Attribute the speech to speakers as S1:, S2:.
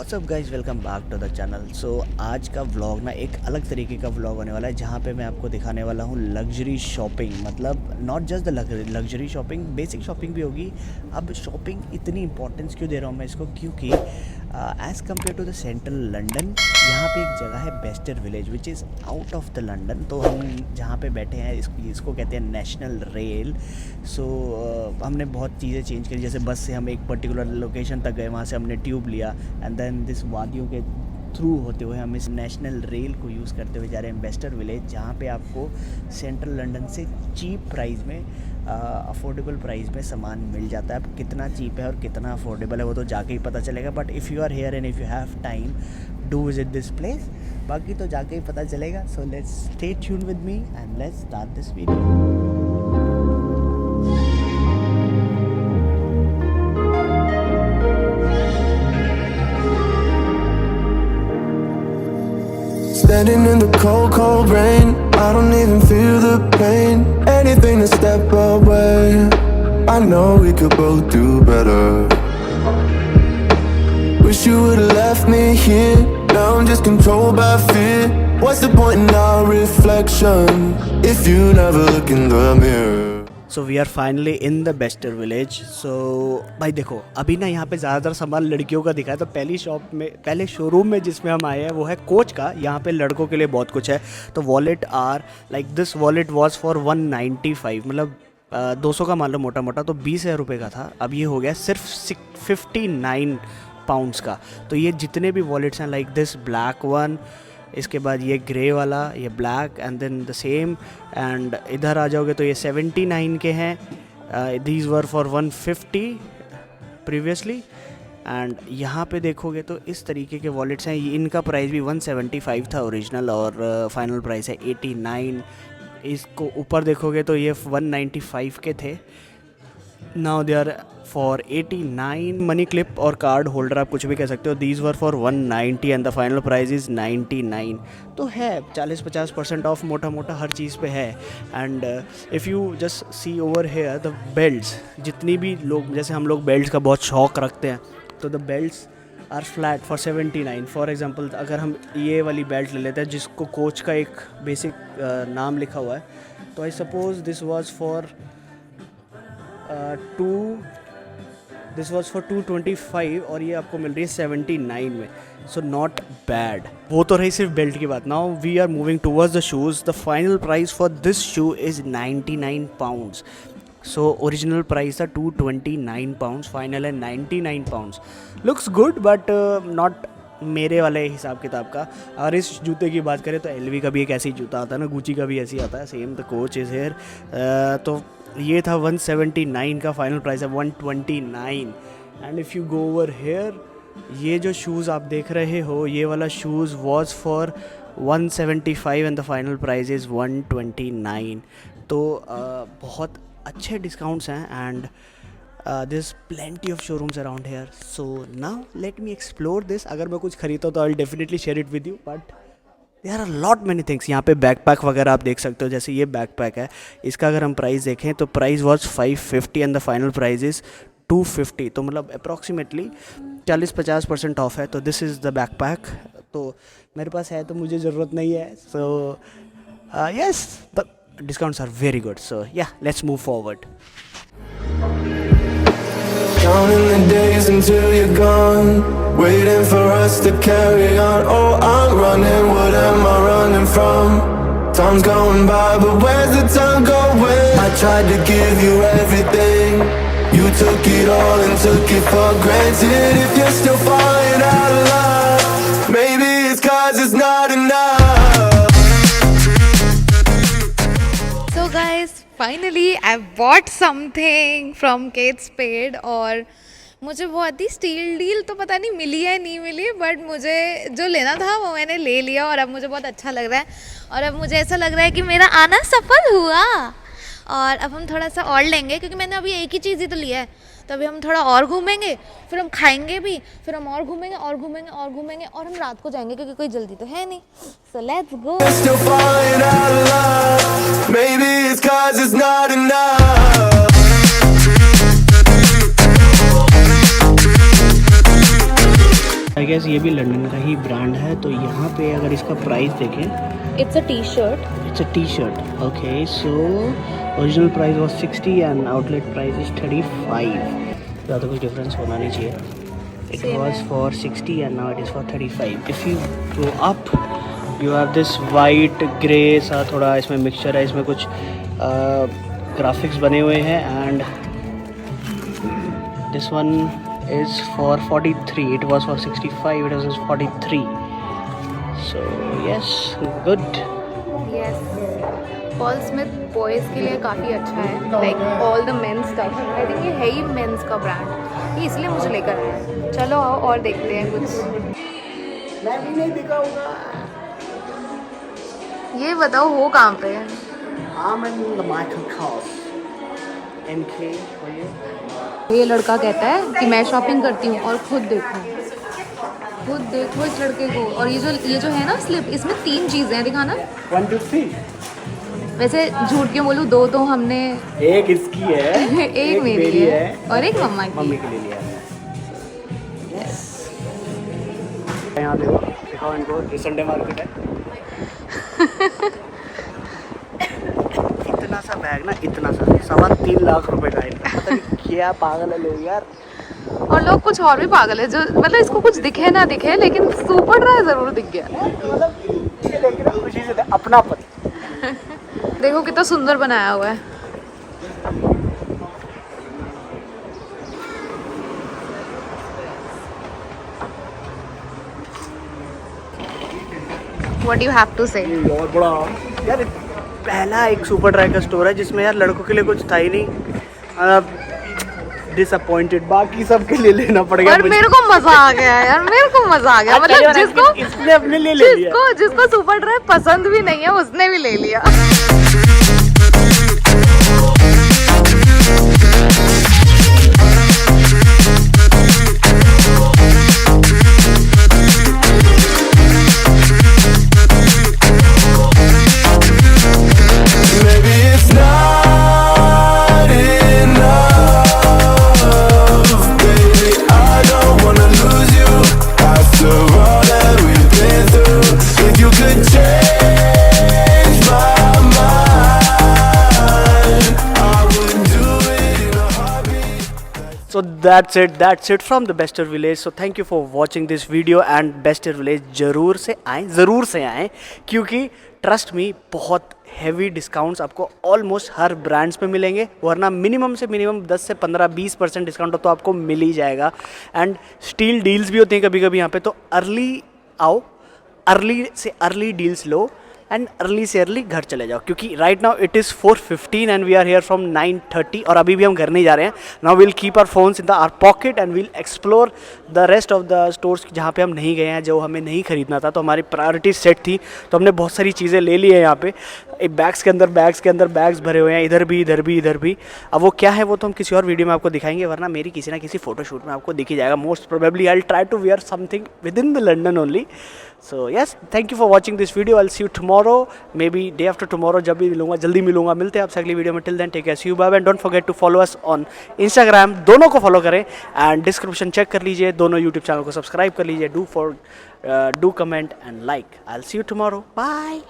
S1: What's up guys, welcome back to the channel. So आज का vlog ना एक अलग तरीके का व्लॉग होने वाला है, जहाँ पे मैं आपको दिखाने वाला हूँ लग्जरी शॉपिंग। मतलब not just the luxury shopping, basic shopping भी होगी। अब शॉपिंग इतनी इंपॉर्टेंस क्यों दे रहा हूँ मैं इसको, क्योंकि as compare to the central London, यहाँ पे एक जगह है Bicester Village which is out of the London. तो हम जहाँ पे बैठे हैं इसको कहते हैं नेशनल रेल। सो हमने बहुत चीज़ें चेंज करी, जैसे बस से हम एक पर्टिकुलर लोकेशन तक गए, वहाँ से हमने ट्यूब लिया एंड देन दिस वादियों के थ्रू होते हुए हम इस नेशनल रेल को यूज़ करते हुए जा रहे हैं बेस्टर विलेज, जहाँ पे आपको सेंट्रल लंदन से चीप प्राइस में अफोर्डेबल प्राइस में सामान मिल जाता है। अब कितना चीप है और कितना अफोर्डेबल है वो तो जाके ही पता चलेगा, but if you are here and if you have time do visit this place. बाकी तो जाके ही पता चलेगा। So let's stay tuned with me and let's start this video.
S2: Standing in the cold, cold rain, I don't even feel the pain. Anything to step away, I know we could both do better. Wish you would've left me here, now I'm just controlled by fear. What's the point in our reflection, if you never look in the mirror?
S1: So we are finally in the Bicester Village. So भाई देखो, अभी ना यहाँ पे ज़्यादातर सामान लड़कियों का दिखा है, तो पहले शोरूम में जिसमें हम आए हैं वो है कोच का। यहाँ पे लड़कों के लिए बहुत कुछ है। तो wallet are like this wallet was for 195, मतलब 200 का मान लो मोटा मोटा, तो 20,000 रुपये का था। अब ये हो गया सिर्फ 59 पाउंड्स का। तो ये जितने भी वॉलेट्स हैं लाइक दिस ब्लैक वन, इसके बाद ये ग्रे वाला, ये black and then the same, and इधर आ जाओगे तो ये 79 के हैं। These were for 150 previously. And यहाँ पे देखोगे तो इस तरीके के वॉलेट्स हैं। इनका प्राइस भी 175 था ओरिजिनल, और फाइनल प्राइस है 89। इसको ऊपर देखोगे तो ये 195 के थे, now they are for 89। Money clip और कार्ड होल्डर आप कुछ भी कह सकते हो। These were for 190 and the final price is 99। तो है 40-50% ऑफ मोटा मोटा हर चीज़ पे है। And if you just see over here the belts, जितनी भी लोग, जैसे हम लोग बेल्ट्स का बहुत शौक रखते हैं, तो the belts are flat for 79। For example अगर हम ये वाली बेल्ट ले लेते हैं जिसको कोच का एक बेसिक नाम लिखा हुआ है, तो I suppose this was for 225 और ये आपको मिल रही है 79 में। So not bad. वो तो रही सिर्फ बेल्ट की बात। Now we are moving towards the shoes. The final price for this shoe is 99 pounds. So original price था 229 पाउंड्स, फाइनल है 99 pounds. Looks good but not मेरे वाले हिसाब किताब का। अगर इस जूते की बात करें तो एलवी का भी एक ऐसी जूता आता है ना, गुची का भी ऐसी आता है, same the coach is here. तो ये था 179 का, फाइनल प्राइस है 129। And if you go over here, ये जो शूज़ आप देख रहे हो, ये वाला shoes was for 175 and the final price is 129। तो बहुत अच्छे डिस्काउंट्स हैं and there's plenty of showrooms around here. So now let me explore this. अगर मैं कुछ खरीदता हूँ तो I'll definitely share it with you, but there are a lot many things. यहाँ पे बैकपैक वगैरह आप देख सकते हो, जैसे ये बैकपैक है, इसका अगर हम प्राइस देखें तो price was 550 and the final price is 250। तो मतलब अप्रॉक्सीमेटली 40-50% ऑफ है। तो दिस इज़ द बैकपैक। तो मेरे पास है तो मुझे ज़रूरत नहीं है। So yes, the discounts are very good. So yeah, let's move forward.
S2: Counting the days until you're gone, waiting for us to carry on. Oh, I'm running, what am I running from? Time's going by, but where's the time going? I tried to give you everything, you took it all and took it for granted. If you're still falling out of love, maybe it's 'cause it's not enough.
S3: So guys, finally I bought something from Kate Spade, और मुझे बहुत ही steal deal तो पता नहीं मिली है नहीं मिली, but मुझे जो लेना था वो मैंने ले लिया और अब मुझे बहुत अच्छा लग रहा है। और अब मुझे ऐसा लग रहा है कि मेरा आना सफल हुआ। और अब हम थोड़ा सा और लेंगे, क्योंकि मैंने अभी एक ही चीज़ ही तो लिया है। तो अभी हम थोड़ा और घूमेंगे, फिर हम खाएंगे भी, फिर हम और घूमेंगे और घूमेंगे और घूमेंगे, और हम रात को जाएंगे क्योंकि कोई जल्दी तो है नहीं। So let's go.
S2: Still falling out of love, maybe it's 'cause it's not enough.
S1: I guess ये भी लंदन का ही ब्रांड है। तो यहाँ पे अगर इसका प्राइस देखें,
S3: it's a T shirt.
S1: It's a T shirt, okay. So original price was 60 and outlet price is 35। ज़्यादा कुछ डिफरेंस होना नहीं चाहिए। It was for 60 and now it is for 35। If you go up you have this white grey सा थोड़ा इसमें mixture है, इसमें कुछ ग्राफिक्स बने हुए हैं। And this one is for 43. It was for 65. It was 43. So yes, good.
S3: Yes, Paul Smith boys के लिए काफ़ी अच्छा है, like all the men's stuff. I think ये है ही मेंस का ब्रांड, ये इसलिए मुझे लेकर आया है। चलो आओ और देखते हैं कुछ।
S1: मैं भी नहीं दिखाऊंगा।
S3: ये बताओ हो कहाँ पे है?
S1: I'm in the Michael Kors. MK for you.
S3: ये लड़का कहता है कि मैं शॉपिंग करती हूँ और खुद देखो इस लड़के को। और ये जो है ना स्लिप, इसमें 3 चीज़ें हैं, दिखाना।
S1: 1 2 3।
S3: वैसे झूठ क्यों बोलूँ, 2 तो हमने
S1: एक इसकी है,
S3: एक मेरी है और एक मम्मा
S1: मम्मी
S3: की।
S1: के लिए लिया है। Yes. यहाँ देखो, दिखाओ इनको, ये संडे मार्केट है। इतना सा बैग ना, इतना सा 3.25 लाख रुपए का है। पता नहीं क्या पागल है लोग यार।
S3: और लोग कुछ और भी पागल है, जो मतलब इसको कुछ दिखे ना दिखे लेकिन सुपर ड्राई जरूर दिख गया।
S1: मतलब ये लेके ना खुशी से अपनापन।
S3: देखो कितना सुंदर बनाया हुआ है। What do you have to say?
S1: ये और बड़ा यार, पहला एक सुपर ड्राई का स्टोर है जिसमें यार लड़कों के लिए कुछ था ही नहीं। डिसअपॉइंटेड, बाकी सबके लिए लेना पड़ गया।
S3: और मेरे को मजा आ गया यार, मेरे को मजा आ गया। मतलब जिसको
S1: इसने अपने लिए ले लिया,
S3: जिसको सुपर ड्राई पसंद भी नहीं है उसने भी ले लिया।
S2: Maybe it's not enough, baby. I don't wanna lose you after all that we've been through. If you could change my mind, I would do it in a heartbeat.
S1: So that's it from the Bester Village. So thank you for watching this video and Bester Village ज़रूर से आएँ क्योंकि trust me बहुत heavy discounts आपको almost हर brands पे मिलेंगे, वरना minimum से मिनिमम 10 से 15-20% डिस्काउंट तो आपको मिल ही जाएगा। एंड स्टील डील्स भी होती हैं कभी कभी यहाँ पे, तो अर्ली आओ, अर्ली से अर्ली डील्स लो एंड अर्ली से अर्ली घर चले जाओ, क्योंकि right now it is 4:15 and we are here from 9:30 और अभी भी हम घर नहीं जा रहे हैं। Now will keep our phones in the our pocket and will explore the rest of the stores जहाँ पे हम नहीं गए हैं, जो हमें नहीं खरीदना था। तो हमारी प्रायोरिटी सेट थी, तो हमने बहुत सारी चीज़ें ले ली है यहाँ पे। एक बैग्स के अंदर बैग्स भरे हुए हैं, इधर भी। अब वो क्या है वो तो हम किसी और वीडियो में आपको दिखाएंगे, वरना मेरी किसी ना किसी फोटोशूट में आपको दिख ही जाएगा। Most probably I will try to wear something with in the London only. So yes, thank you for watching this video. I will see you tomorrow, maybe day after tomorrow, जब भी मिलूंगा जल्दी मिलूंगा। मिलते हैं आपसे अगली video में। Till then take care, see you, bye bye. Don't forget to follow us on Instagram, दोनों को फॉलो करें एंड डिस्क्रिप्शन चेक कर लीजिए, दोनों यूट्यूब चैनल को सब्सक्राइब कर लीजिए। Do comment and like. I will see you tomorrow, bye.